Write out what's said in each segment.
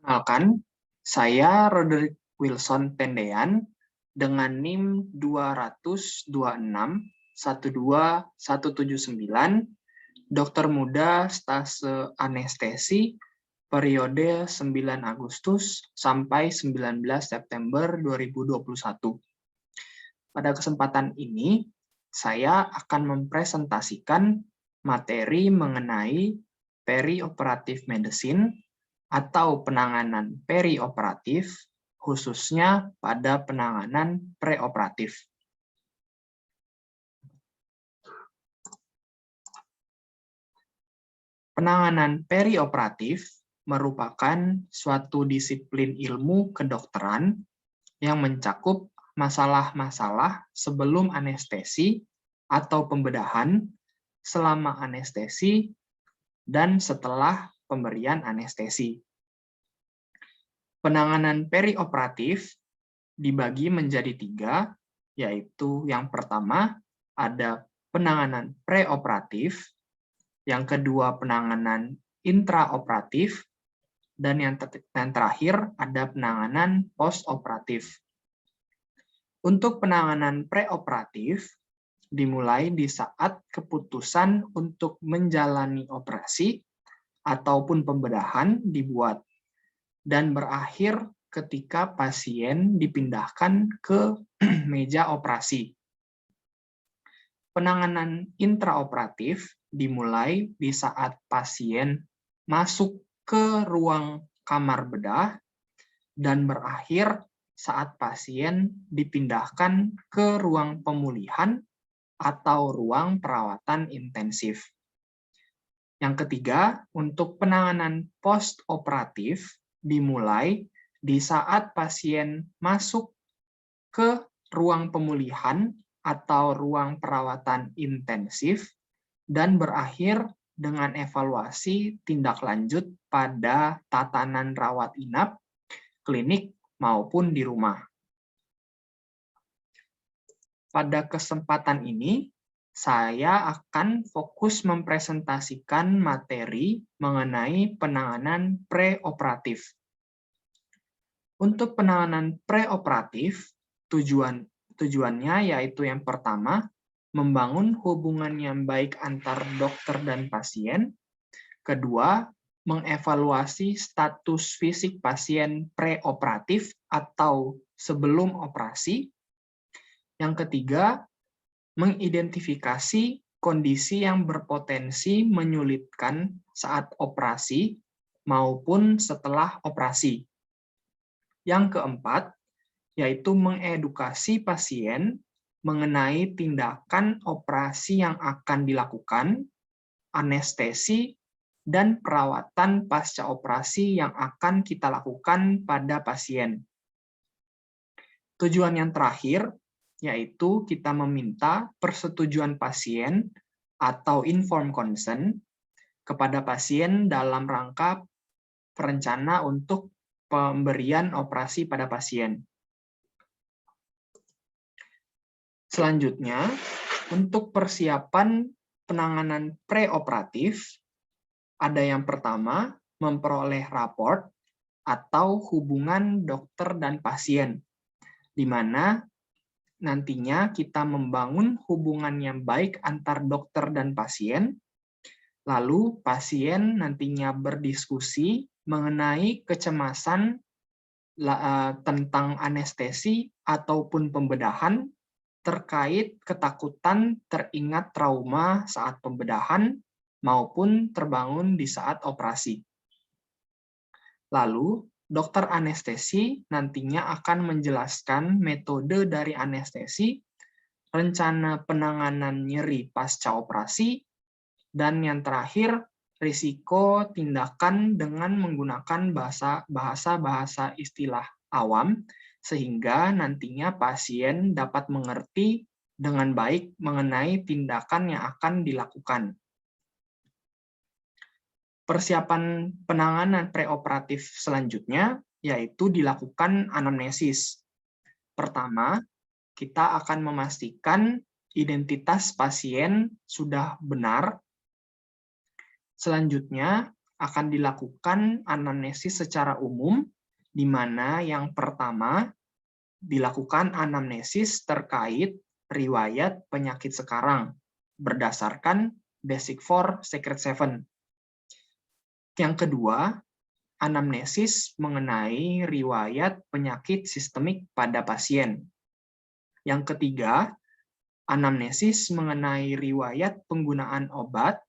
Perkenalkan, saya Roderick Wilson Tendean dengan NIM 226-12179, dokter muda stase anestesi, periode 9 Agustus sampai 19 September 2021. Pada kesempatan ini, saya akan mempresentasikan materi mengenai perioperatif medicine atau penanganan perioperatif, khususnya pada penanganan preoperatif. Penanganan perioperatif merupakan suatu disiplin ilmu kedokteran yang mencakup masalah-masalah sebelum anestesi atau pembedahan, selama anestesi, dan setelah pemberian anestesi. Penanganan perioperatif dibagi menjadi 3, yaitu yang pertama ada penanganan preoperatif, yang kedua penanganan intraoperatif, dan yang terakhir ada penanganan postoperatif. Untuk penanganan preoperatif, dimulai di saat keputusan untuk menjalani operasi ataupun pembedahan dibuat, dan berakhir ketika pasien dipindahkan ke meja operasi. Penanganan intraoperatif dimulai di saat pasien masuk ke ruang kamar bedah dan berakhir saat pasien dipindahkan ke ruang pemulihan atau ruang perawatan intensif. Yang ketiga, untuk penanganan postoperatif dimulai di saat pasien masuk ke ruang pemulihan atau ruang perawatan intensif dan berakhir dengan evaluasi tindak lanjut pada tatanan rawat inap, klinik, maupun di rumah. Pada kesempatan ini, saya akan fokus mempresentasikan materi mengenai penanganan preoperatif. Untuk penanganan preoperatif, tujuannya yaitu yang pertama, membangun hubungan yang baik antar dokter dan pasien. Kedua, mengevaluasi status fisik pasien preoperatif atau sebelum operasi. Yang ketiga, mengidentifikasi kondisi yang berpotensi menyulitkan saat operasi maupun setelah operasi. Yang keempat, yaitu mengedukasi pasien mengenai tindakan operasi yang akan dilakukan, anestesi, dan perawatan pasca operasi yang akan kita lakukan pada pasien. Tujuan yang terakhir, yaitu kita meminta persetujuan pasien atau informed consent kepada pasien dalam rangka perencana untuk pemberian operasi pada pasien. Selanjutnya, untuk persiapan penanganan preoperatif, ada yang pertama, memperoleh raport atau hubungan dokter dan pasien, di mana nantinya kita membangun hubungan yang baik antar dokter dan pasien, lalu pasien nantinya berdiskusi mengenai kecemasan tentang anestesi ataupun pembedahan terkait ketakutan teringat trauma saat pembedahan maupun terbangun di saat operasi. Lalu, dokter anestesi nantinya akan menjelaskan metode dari anestesi, rencana penanganan nyeri pasca operasi, dan yang terakhir, risiko tindakan dengan menggunakan bahasa istilah awam, sehingga nantinya pasien dapat mengerti dengan baik mengenai tindakan yang akan dilakukan. Persiapan penanganan preoperatif selanjutnya yaitu dilakukan anamnesis. Pertama, kita akan memastikan identitas pasien sudah benar. Selanjutnya, akan dilakukan anamnesis secara umum, di mana yang pertama dilakukan anamnesis terkait riwayat penyakit sekarang berdasarkan Basic-4 Secret-7. Yang kedua, anamnesis mengenai riwayat penyakit sistemik pada pasien. Yang ketiga, anamnesis mengenai riwayat penggunaan obat.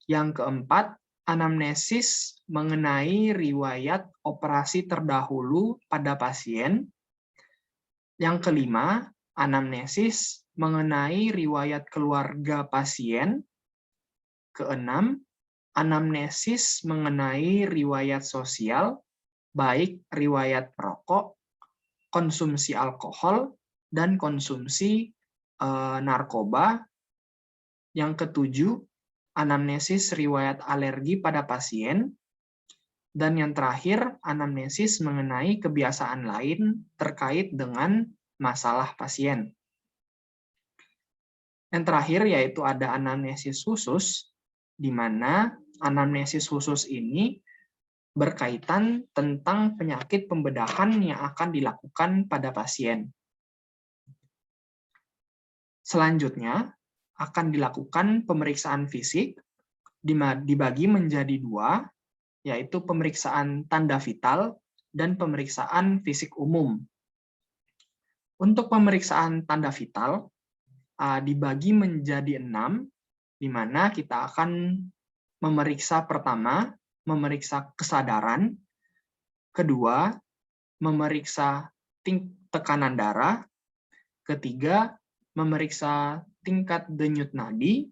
Yang keempat, anamnesis mengenai riwayat operasi terdahulu pada pasien. Yang kelima, anamnesis mengenai riwayat keluarga pasien. Keenam, anamnesis mengenai riwayat sosial, baik riwayat perokok, konsumsi alkohol, dan konsumsi narkoba. Yang ketujuh, anamnesis riwayat alergi pada pasien. Dan yang terakhir, anamnesis mengenai kebiasaan lain terkait dengan masalah pasien. Yang terakhir yaitu ada anamnesis khusus, di mana anamnesis khusus ini berkaitan tentang penyakit pembedahan yang akan dilakukan pada pasien. Selanjutnya, akan dilakukan pemeriksaan fisik, dibagi menjadi dua, yaitu pemeriksaan tanda vital dan pemeriksaan fisik umum. Untuk pemeriksaan tanda vital, dibagi menjadi 6, di mana kita akan memeriksa pertama, memeriksa kesadaran, kedua, memeriksa tekanan darah, ketiga, memeriksa tingkat denyut nadi,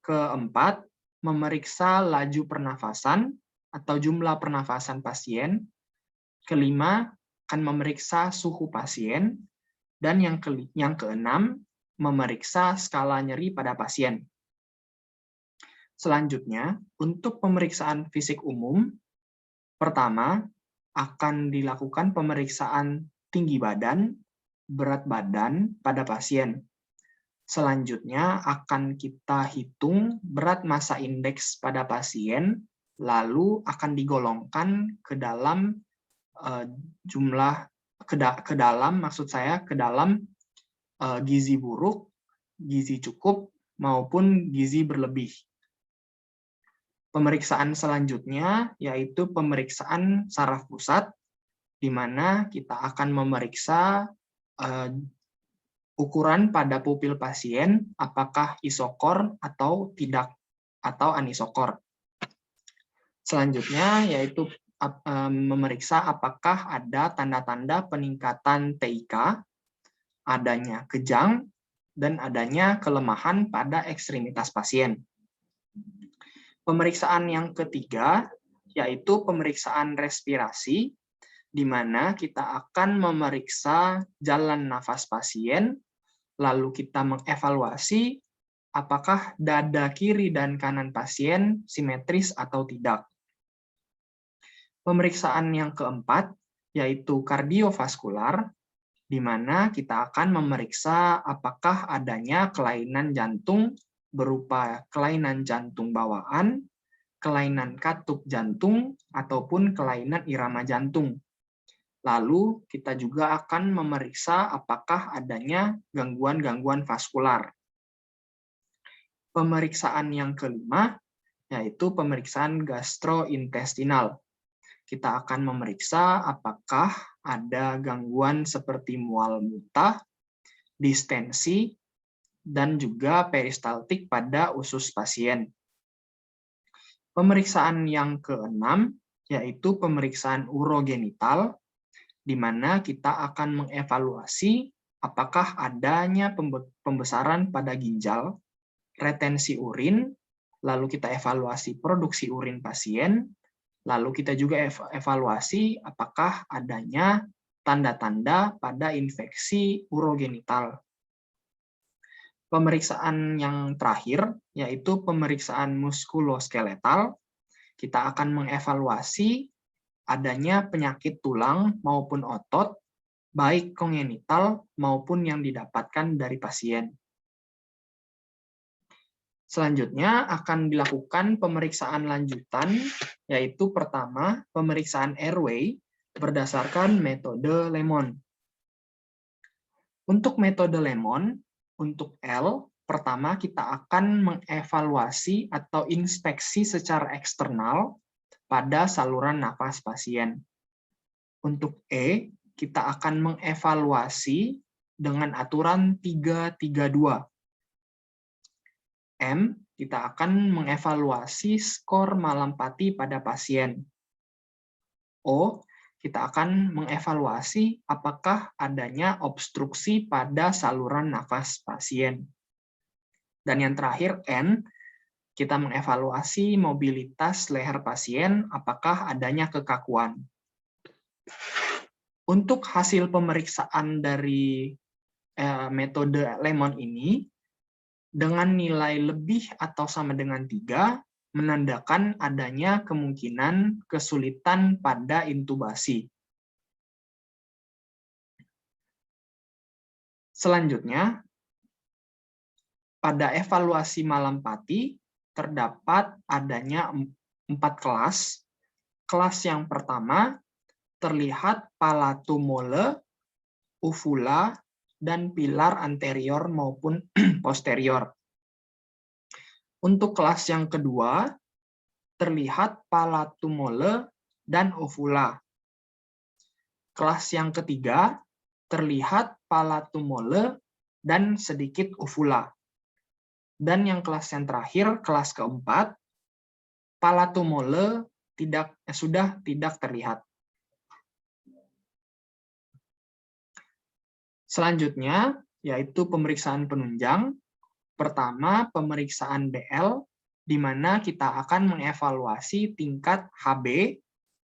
keempat, memeriksa laju pernafasan atau jumlah pernafasan pasien, kelima, akan memeriksa suhu pasien, dan yang keenam, memeriksa skala nyeri pada pasien. Selanjutnya, untuk pemeriksaan fisik umum, pertama, akan dilakukan pemeriksaan tinggi badan, berat badan pada pasien. Selanjutnya akan kita hitung berat massa indeks pada pasien, lalu akan digolongkan ke dalam gizi buruk, gizi cukup, maupun gizi berlebih. Pemeriksaan selanjutnya yaitu pemeriksaan saraf pusat, di mana kita akan memeriksa ukuran pada pupil pasien, apakah isokor atau tidak, atau anisokor. Selanjutnya yaitu memeriksa apakah ada tanda-tanda peningkatan TIK, adanya kejang, dan adanya kelemahan pada ekstremitas pasien. Pemeriksaan yang ketiga yaitu pemeriksaan respirasi, di mana kita akan memeriksa jalan nafas pasien, lalu kita mengevaluasi apakah dada kiri dan kanan pasien simetris atau tidak. Pemeriksaan yang keempat yaitu kardiovaskular, di mana kita akan memeriksa apakah adanya kelainan jantung berupa kelainan jantung bawaan, kelainan katup jantung, ataupun kelainan irama jantung. Lalu kita juga akan memeriksa apakah adanya gangguan-gangguan vaskular. Pemeriksaan yang kelima yaitu pemeriksaan gastrointestinal. Kita akan memeriksa apakah ada gangguan seperti mual muntah, distensi, dan juga peristaltik pada usus pasien. Pemeriksaan yang keenam yaitu pemeriksaan urogenital, di mana kita akan mengevaluasi apakah adanya pembesaran pada ginjal, retensi urin, lalu kita evaluasi produksi urin pasien, lalu kita juga evaluasi apakah adanya tanda-tanda pada infeksi urogenital. Pemeriksaan yang terakhir yaitu pemeriksaan muskuloskeletal. Kita akan mengevaluasi adanya penyakit tulang maupun otot, baik kongenital maupun yang didapatkan dari pasien. Selanjutnya akan dilakukan pemeriksaan lanjutan, yaitu pertama, pemeriksaan airway berdasarkan metode Lemon. Untuk metode Lemon, untuk L, pertama kita akan mengevaluasi atau inspeksi secara eksternal pada saluran nafas pasien. Untuk E, kita akan mengevaluasi dengan aturan 3-3-2. M, kita akan mengevaluasi skor Mallampati pada pasien. O, kita akan mengevaluasi apakah adanya obstruksi pada saluran nafas pasien. Dan yang terakhir, N, kita mengevaluasi mobilitas leher pasien, apakah adanya kekakuan. Untuk hasil pemeriksaan dari metode Lemon ini, dengan nilai lebih atau sama dengan 3, menandakan adanya kemungkinan kesulitan pada intubasi. Selanjutnya, pada evaluasi Mallampati, terdapat adanya 4 kelas. Kelas yang pertama, terlihat palatumole, uvula, dan pilar anterior maupun posterior. Untuk kelas yang kedua, terlihat palatumole dan uvula. Kelas yang ketiga, terlihat palatumole dan sedikit uvula. Dan yang kelas yang terakhir, kelas keempat, palatumole sudah tidak terlihat. Selanjutnya, yaitu pemeriksaan penunjang. Pertama, pemeriksaan BL, di mana kita akan mengevaluasi tingkat HB,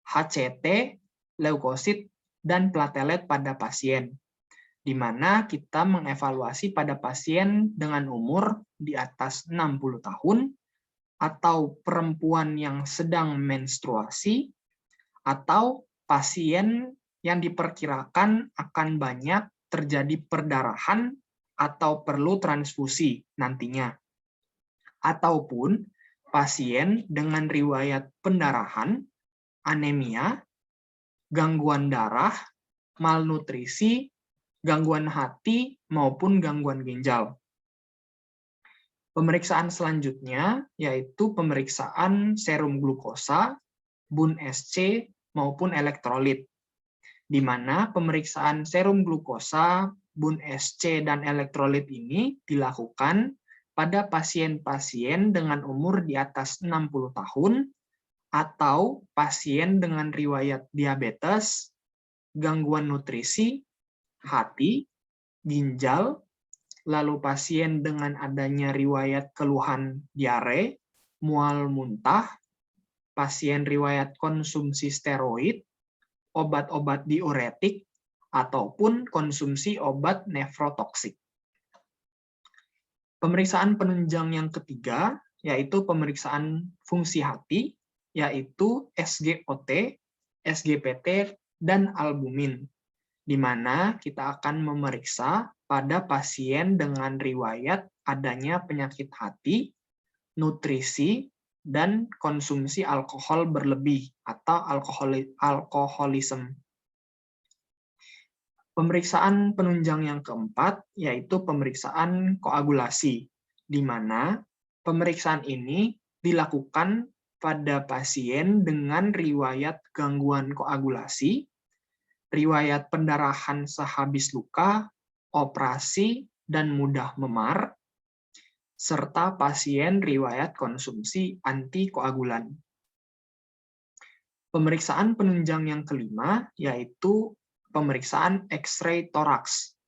HCT, leukosit, dan platelet pada pasien. Di mana kita mengevaluasi pada pasien dengan umur di atas 60 tahun, atau perempuan yang sedang menstruasi, atau pasien yang diperkirakan akan banyak terjadi perdarahan atau perlu transfusi nantinya. Ataupun pasien dengan riwayat pendarahan, anemia, gangguan darah, malnutrisi, gangguan hati, maupun gangguan ginjal. Pemeriksaan selanjutnya yaitu pemeriksaan serum glukosa, BUN-SC, maupun elektrolit, di mana pemeriksaan serum glukosa, BUN-SC, dan elektrolit ini dilakukan pada pasien-pasien dengan umur di atas 60 tahun atau pasien dengan riwayat diabetes, gangguan nutrisi, hati, ginjal, lalu pasien dengan adanya riwayat keluhan diare, mual muntah, pasien riwayat konsumsi steroid, obat-obat diuretik, ataupun konsumsi obat nefrotoksik. Pemeriksaan penunjang yang ketiga, yaitu pemeriksaan fungsi hati, yaitu SGOT, SGPT, dan albumin, di mana kita akan memeriksa pada pasien dengan riwayat adanya penyakit hati, nutrisi, dan konsumsi alkohol berlebih atau alkoholisme. Pemeriksaan penunjang yang keempat yaitu pemeriksaan koagulasi, di mana pemeriksaan ini dilakukan pada pasien dengan riwayat gangguan koagulasi, riwayat pendarahan sehabis luka, operasi, dan mudah memar, serta pasien riwayat konsumsi antikoagulan. Pemeriksaan penunjang yang kelima yaitu pemeriksaan X-ray toraks,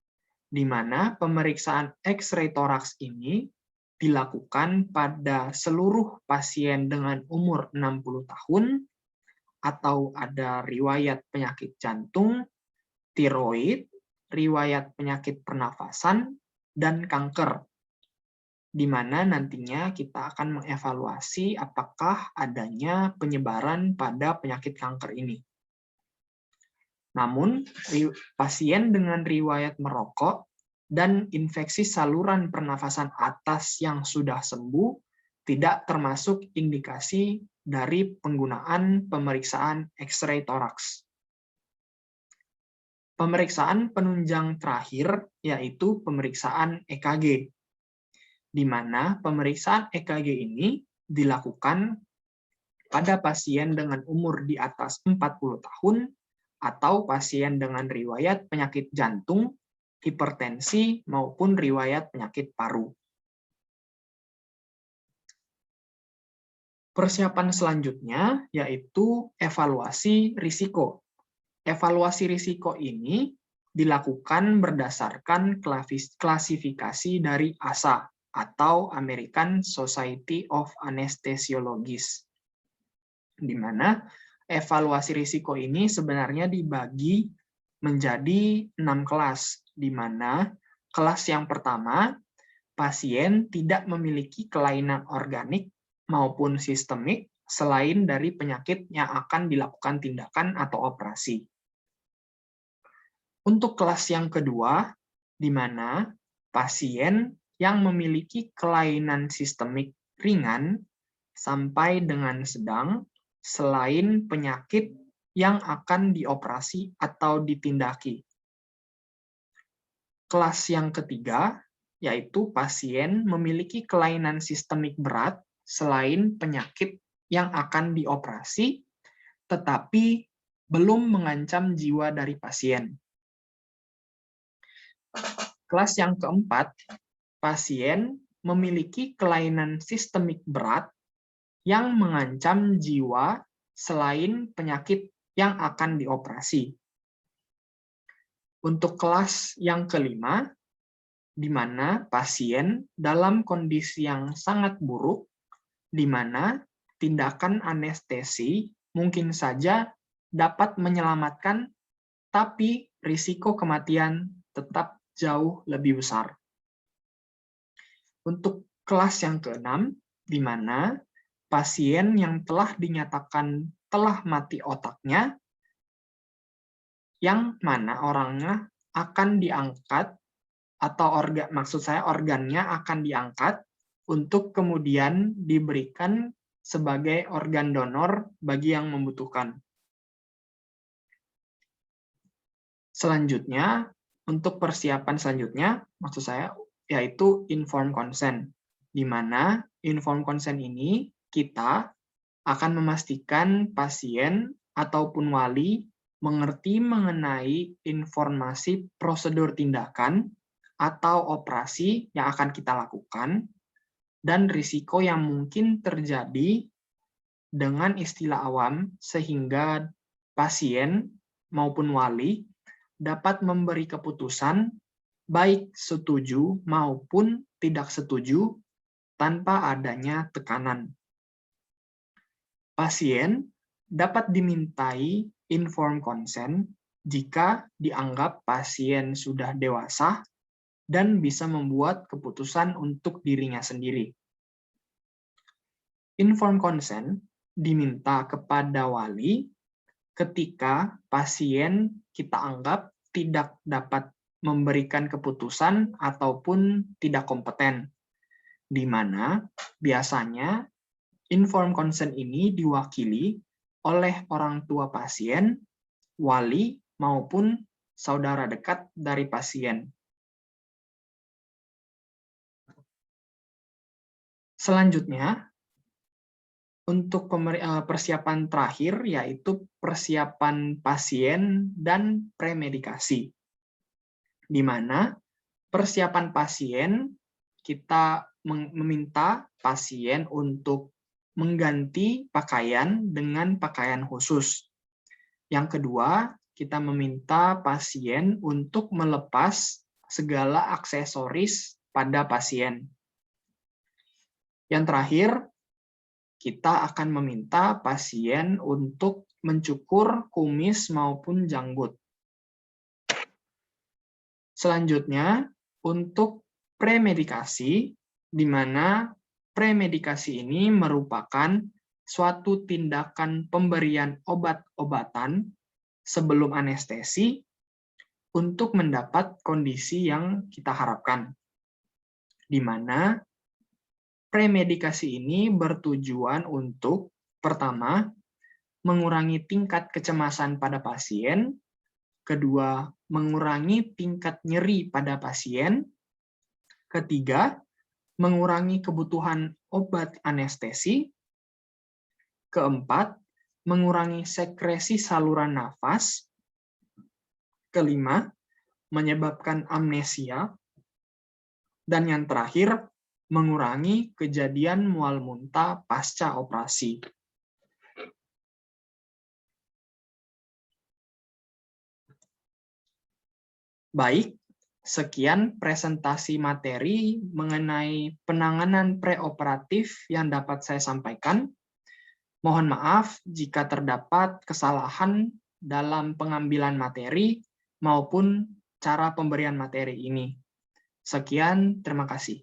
di mana pemeriksaan X-ray toraks ini dilakukan pada seluruh pasien dengan umur 60 tahun atau ada riwayat penyakit jantung, tiroid, riwayat penyakit pernafasan, dan kanker, di mana nantinya kita akan mengevaluasi apakah adanya penyebaran pada penyakit kanker ini. Namun, pasien dengan riwayat merokok dan infeksi saluran pernafasan atas yang sudah sembuh tidak termasuk indikasi dari penggunaan pemeriksaan X-ray toraks. Pemeriksaan penunjang terakhir yaitu pemeriksaan EKG, di mana pemeriksaan EKG ini dilakukan pada pasien dengan umur di atas 40 tahun atau pasien dengan riwayat penyakit jantung, hipertensi, maupun riwayat penyakit paru. Persiapan selanjutnya yaitu evaluasi risiko. Evaluasi risiko ini dilakukan berdasarkan klasifikasi dari ASA atau American Society of Anesthesiologists, di mana evaluasi risiko ini sebenarnya dibagi menjadi 6 kelas, di mana kelas yang pertama, pasien tidak memiliki kelainan organik maupun sistemik selain dari penyakit yang akan dilakukan tindakan atau operasi. Untuk kelas yang kedua, di mana pasien yang memiliki kelainan sistemik ringan sampai dengan sedang selain penyakit yang akan dioperasi atau ditindaki. Kelas yang ketiga, yaitu pasien memiliki kelainan sistemik berat selain penyakit yang akan dioperasi, tetapi belum mengancam jiwa dari pasien. Kelas yang keempat, pasien memiliki kelainan sistemik berat yang mengancam jiwa selain penyakit yang akan dioperasi. Untuk kelas yang kelima, di mana pasien dalam kondisi yang sangat buruk, di mana tindakan anestesi mungkin saja dapat menyelamatkan, tapi risiko kematian tetap jauh lebih besar. Untuk kelas yang keenam, di mana pasien yang telah dinyatakan telah mati otaknya, yang mana orangnya akan diangkat, atau organnya akan diangkat untuk kemudian diberikan sebagai organ donor bagi yang membutuhkan. Selanjutnya, untuk persiapan selanjutnya, maksud saya, yaitu informed consent, di mana informed consent ini kita akan memastikan pasien ataupun wali mengerti mengenai informasi prosedur tindakan atau operasi yang akan kita lakukan, dan risiko yang mungkin terjadi dengan istilah awam, sehingga pasien maupun wali dapat memberi keputusan baik setuju maupun tidak setuju tanpa adanya tekanan. Pasien dapat dimintai informed consent jika dianggap pasien sudah dewasa dan bisa membuat keputusan untuk dirinya sendiri. Informed consent diminta kepada wali ketika pasien kita anggap tidak dapat memberikan keputusan ataupun tidak kompeten, di mana biasanya informed consent ini diwakili oleh orang tua pasien, wali, maupun saudara dekat dari pasien. Selanjutnya, untuk persiapan terakhir, yaitu persiapan pasien dan premedikasi, di mana persiapan pasien kita meminta pasien untuk mengganti pakaian dengan pakaian khusus. Yang kedua, kita meminta pasien untuk melepas segala aksesoris pada pasien. Yang terakhir, kita akan meminta pasien untuk mencukur kumis maupun janggut. Selanjutnya, untuk premedikasi, di mana premedikasi ini merupakan suatu tindakan pemberian obat-obatan sebelum anestesi untuk mendapat kondisi yang kita harapkan, di mana premedikasi ini bertujuan untuk, pertama, mengurangi tingkat kecemasan pada pasien, kedua, mengurangi tingkat nyeri pada pasien, ketiga, mengurangi kebutuhan obat anestesi, keempat, mengurangi sekresi saluran nafas, kelima, menyebabkan amnesia, dan yang terakhir, mengurangi kejadian mual muntah pasca operasi. Baik, sekian presentasi materi mengenai penanganan preoperatif yang dapat saya sampaikan. Mohon maaf jika terdapat kesalahan dalam pengambilan materi maupun cara pemberian materi ini. Sekian, terima kasih.